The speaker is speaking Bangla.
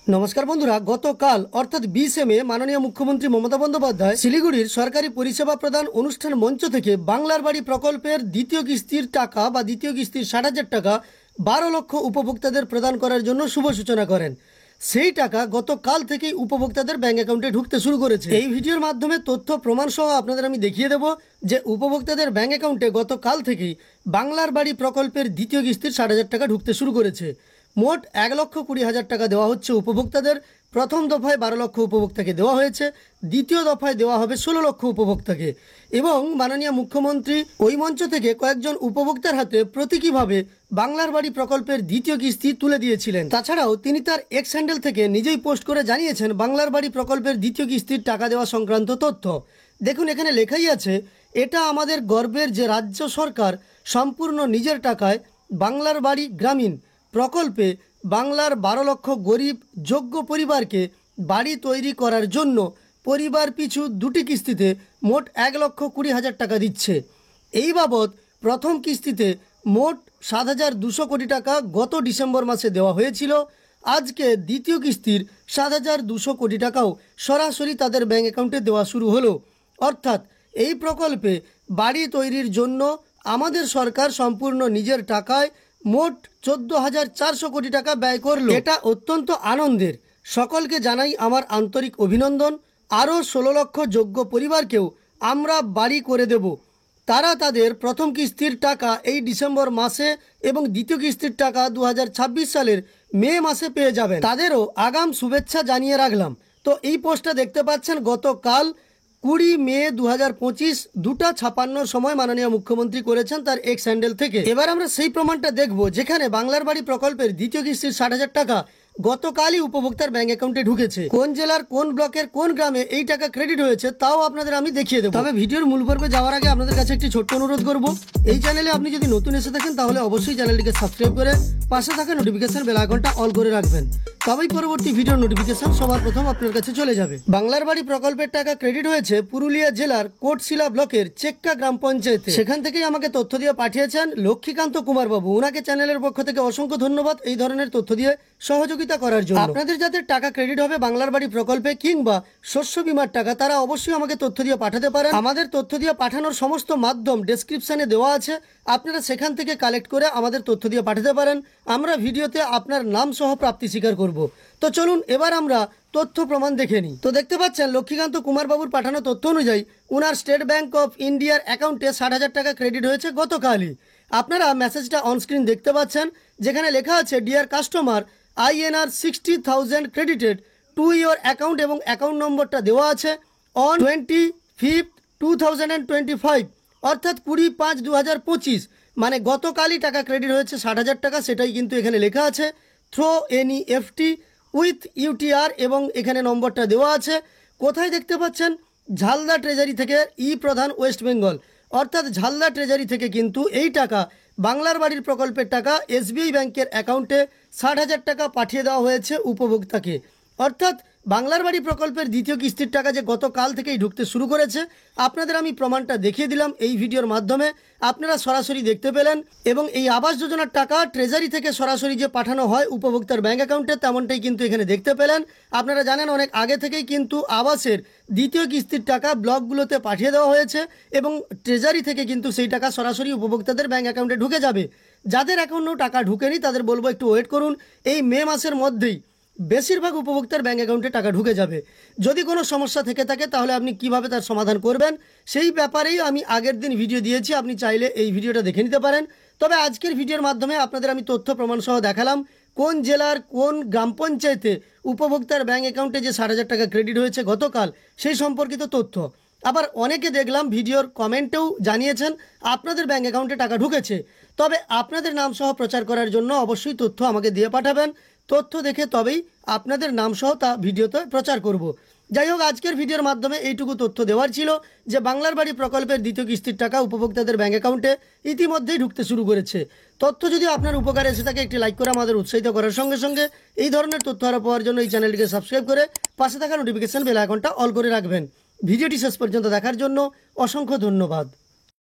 নমস্কার বন্ধুরা, গতকাল অর্থাৎ 20 মে মাননীয় মুখ্যমন্ত্রী মমতা বন্দ্যোপাধ্যায় শিলিগুড়ির সরকারি পরিষেবা প্রদান অনুষ্ঠান মঞ্চ থেকে বাংলার বাড়ি প্রকল্পের দ্বিতীয় কিস্তির টাকা বা দ্বিতীয় কিস্তির 60,000 টাকা 12 লক্ষ উপভোক্তাদের প্রদান করার জন্য শুভ সূচনা করেন। সেই টাকা গতকাল থেকেই উপভোক্তাদের ব্যাংক অ্যাকাউন্টে ঢুকতে শুরু করেছে। এই ভিডিওর মাধ্যমে তথ্য প্রমাণ সহ আপনাদের আমি দেখিয়ে দেব যে উপভোক্তাদের ব্যাংক অ্যাকাউন্টে গতকাল থেকেই বাংলার বাড়ি প্রকল্পের দ্বিতীয় কিস্তির 60,000 টাকা ঢুকতে শুরু করেছে। মোট 1,20,000 টাকা দেওয়া হচ্ছে উপভোক্তাদের। প্রথম দফায় 12 লক্ষ উপভোক্তাকে দেওয়া হয়েছে, দ্বিতীয় দফায় দেওয়া হবে 16 লক্ষ উপভোক্তাকে। এবং মাননীয় মুখ্যমন্ত্রী ওই মঞ্চ থেকে কয়েকজন উপভোক্তার হাতে প্রতীকীভাবে বাংলার বাড়ি প্রকল্পের দ্বিতীয় কিস্তি তুলে দিয়েছিলেন। তাছাড়াও তিনি তার এক্স হ্যান্ডেল থেকে নিজেই পোস্ট করে জানিয়েছেন বাংলার বাড়ি প্রকল্পের দ্বিতীয় কিস্তির টাকা দেওয়া সংক্রান্ত তথ্য। দেখুন, এখানে লেখাই আছে, এটা আমাদের গর্বের যে রাজ্য সরকার সম্পূর্ণ নিজের টাকায় বাংলার বাড়ি গ্রামীণ প্রকল্পে বাংলার 12 লক্ষ গরিব যোগ্য পরিবারকে বাড়ি তৈরি করার জন্য পরিবার পিছু 2টি কিস্তিতে মোট 1,20,000 টাকা দিচ্ছে। এই বাবদ প্রথম কিস্তিতে মোট 7,200 কোটি টাকা গত ডিসেম্বর মাসে দেওয়া হয়েছিল। আজকে দ্বিতীয় কিস্তির 7,200 কোটি টাকাও সরাসরি তাদের ব্যাংক অ্যাকাউন্টে দেওয়া শুরু হলো। অর্থাৎ এই প্রকল্পে বাড়ি তৈরির জন্য আমাদের সরকার সম্পূর্ণ নিজের টাকায় মোট 14,400 কোটি টাকা ব্যয় করলো। এটা অত্যন্ত আনন্দের। সকলকে জানাই আমার আন্তরিক অভিনন্দন। আরও 16 লক্ষ যোগ্য পরিবারকেও আমরা বাড়ি করে দেব। তারা তাদের প্রথম কিস্তির টাকা এই ডিসেম্বর মাসে এবং দ্বিতীয় কিস্তির টাকা 2026 সালের মে মাসে পেয়ে যাবেন। তাদেরও আগাম শুভেচ্ছা জানিয়ে রাখলাম। তো এই পোস্টটা দেখতে পাচ্ছেন গতকাল 20 মে 2025 2:56 সময় মাননীয় মুখ্যমন্ত্রী করেছেন তার এক্স হ্যান্ডেল থেকে। এবার আমরা সেই প্রমাণটা দেখব যেখানে বাংলার বাড়ি প্রকল্পের দ্বিতীয় কিস্তির 60,000 টাকা গতকালই উপভোক্তার ব্যাংক অ্যাকাউন্টে ঢুকেছে। কোন জেলার কোন ব্লকের কোন গ্রামে এই টাকা ক্রেডিট হয়েছে তাও আপনাদের আমি দেখিয়ে দেবো। তবে ভিডিওর মূল পর্বে যাওয়ার আগে আপনাদের কাছে একটি ছোট্ট অনুরোধ করব, এই চ্যানেলে আপনি যদি নতুন এসে থাকেন তাহলে অবশ্যই চ্যানেলটিকে সাবস্ক্রাইব করে পাশে থাকা নোটিফিকেশন বেল আইকনটা অল করে রাখবেন। তবেই পরবর্তী ভিডিওর নোটিফিকেশন সবার প্রথম আপনার কাছে চলে যাবে। বাংলার বাড়ি প্রকল্পের টাকা ক্রেডিট হয়েছে পুরুলিয়া জেলার কোটশিলা ব্লকের চেক্কা গ্রাম পঞ্চায়েতে। সেখান থেকেই আমাকে তথ্য দিয়ে পাঠিয়েছেন লক্ষ্মীকান্ত কুমার বাবু। ওনাকে চ্যানেলের পক্ষ থেকে অসংখ্য ধন্যবাদ এই ধরনের তথ্য দিয়ে সহযোগিতা করার জন্য। আপনাদের যাদের টাকা ক্রেডিট হবে বাংলার বাড়ি প্রকল্পে কিংবা শস্য বীমার টাকা, তারা অবশ্যই আমাকে তথ্য দিয়ে পাঠাতে পারেন। আমাদের তথ্য দিয়ে পাঠানোর সমস্ত মাধ্যম ডেসক্রিপশনে দেওয়া আছে, আপনারা সেখান থেকে কালেক্ট করে আমাদের তথ্য দিয়ে পাঠাতে পারেন। আমরা ভিডিওতে আপনার নাম সহ প্রাপ্তি স্বীকার করব। তো চলুন এবার আমরা তথ্য প্রমাণ দেখে নিই। তো দেখতে পাচ্ছেন লক্ষ্মীকান্ত কুমার বাবুর পাঠানো তথ্য অনুযায়ী উনার স্টেট ব্যাংক অফ ইন্ডিয়ার অ্যাকাউন্টে 60,000 টাকা ক্রেডিট হয়েছে গতকালই। আপনারা মেসেজটা অনস্ক্রিন দেখতে পাচ্ছেন, যেখানে লেখা আছে deer customer INR 60,000 credited to your account এবং অ্যাকাউন্ট নম্বরটা দেওয়া আছে অন 25 2025 অর্থাৎ 20-5-2025, মানে গতকালই টাকা ক্রেডিট হয়েছে 60,000 টাকা। সেটাই কিন্তু এখানে লেখা আছে থ্রো NEFT উইথ UTR এবং এখানে নম্বরটা দেওয়া আছে। কোথায় দেখতে পাচ্ছেন? ঝালদা ট্রেজারি থেকে প্রধান ওয়েস্ট বেঙ্গল, অর্থাৎ ঝালদা ট্রেজারি থেকে কিন্তু এই টাকা বাংলার বাড়ির প্রকল্পের টাকা SBI ব্যাংকের অ্যাকাউন্টে 60,000 টাকা পাঠিয়ে দেওয়া হয়েছে উপভোক্তাকে। অর্থাৎ বাংলার বাড়ি প্রকল্পের দ্বিতীয় কিস্তির টাকা যে গতকাল থেকেই ঢুকতে শুরু করেছে, আপনাদের আমি প্রমাণটা দেখিয়ে দিলাম এই ভিডিওর মাধ্যমে। আপনারা সরাসরি দেখতে পেলেন এবং এই আবাস যোজনার টাকা ট্রেজারি থেকে সরাসরি যে পাঠানো হয় উপভোক্তার ব্যাংক অ্যাকাউন্টে, তেমনটাই কিন্তু এখানে দেখতে পেলেন। আপনারা জানেন অনেক আগে থেকেই কিন্তু আবাসের দ্বিতীয় কিস্তির টাকা ব্লকগুলোতে পাঠিয়ে দেওয়া হয়েছে এবং ট্রেজারি থেকে কিন্তু সেই টাকা সরাসরি উপভোক্তাদের ব্যাংক অ্যাকাউন্টে ঢুকে যাবে। যাদের এখনও টাকা ঢুকেনি তাদের বলবো একটু ওয়েট করুন, এই মে মাসের মধ্যেই বেশিরভাগ উপভোক্তার ব্যাংক অ্যাকাউন্টে টাকা ঢুকে যাবে। যদি কোনো সমস্যা থেকে থাকে তাহলে আপনি কিভাবে তার সমাধান করবেন সেই ব্যাপারেই আমি আগের দিন ভিডিও দিয়েছি, আপনি চাইলে এই ভিডিওটা দেখে নিতে পারেন। তবে আজকের ভিডিওর মাধ্যমে আপনাদের আমি তথ্য প্রমাণ সহ দেখালাম কোন জেলার কোন গ্রাম পঞ্চায়েতে উপভোক্তার ব্যাংক অ্যাকাউন্টে যে 60,000 টাকা ক্রেডিট হয়েছে গতকাল সেই সম্পর্কিত তথ্য। আবার অনেকে দেখলাম ভিডিওর কমেন্টেও জানিয়েছেন আপনাদের ব্যাংক অ্যাকাউন্টে টাকা ঢুকেছে। তবে আপনাদের নাম সহ প্রচার করার জন্য অবশ্যই তথ্য আমাকে দিয়ে পাঠাবেন। তথ্য দেখে তবেই আপনাদের নাম সহ তা ভিডিওতে প্রচার করব। যাই হোক, আজকের ভিডিওর মাধ্যমে এইটুকু তথ্য দেওয়ার ছিল যে বাংলার বাড়ি প্রকল্পের দ্বিতীয় কিস্তির টাকা উপভোক্তাদের ব্যাংক অ্যাকাউন্টে ইতিমধ্যেই ঢুকতে শুরু করেছে। তথ্য যদি আপনার উপকারে এসে থাকে একটি লাইক করে আমাদের উৎসাহিত করার সঙ্গে সঙ্গে এই ধরনের তথ্য আরও পাওয়ার জন্য এই চ্যানেলটিকে সাবস্ক্রাইব করে পাশে থাকা নোটিফিকেশন বেল আইকনটা অল করে রাখবেন। ভিডিওটি শেষ পর্যন্ত দেখার জন্য অসংখ্য ধন্যবাদ।